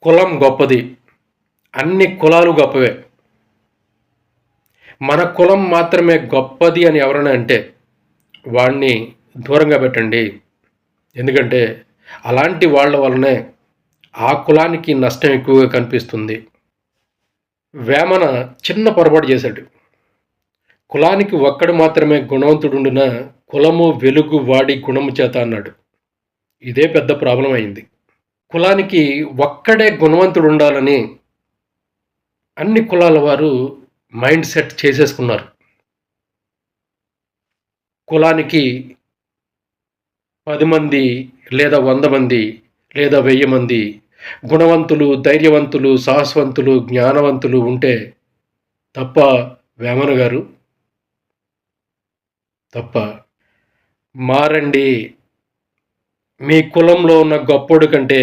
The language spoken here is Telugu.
కులం గొప్పది. అన్ని కులాలు గొప్పవే. మన కులం మాత్రమే గొప్పది అని ఎవరైనా అంటే వాడిని దూరంగా పెట్టండి. ఎందుకంటే అలాంటి వాళ్ళ వల్లనే ఆ కులానికి నష్టం ఎక్కువగా కనిపిస్తుంది. వేమన చిన్న పొరపాటు చేశాడు. కులానికి ఒక్కడు మాత్రమే గుణవంతుడుండున కులము వెలుగు వాడి గుణము చేత అన్నాడు. ఇదే పెద్ద ప్రాబ్లం అయింది. కులానికి ఒక్కడే గుణవంతుడు ఉండాలని అన్ని కులాల వారు మైండ్ సెట్ చేసేసుకున్నారు. కులానికి 10 మంది లేదా 100 మంది లేదా 1000 మంది గుణవంతులు, ధైర్యవంతులు, సాహసవంతులు, జ్ఞానవంతులు ఉంటే తప్ప వేమన గారు తప్ప మారండి. మీ కులంలో ఉన్న గొప్పోడు కంటే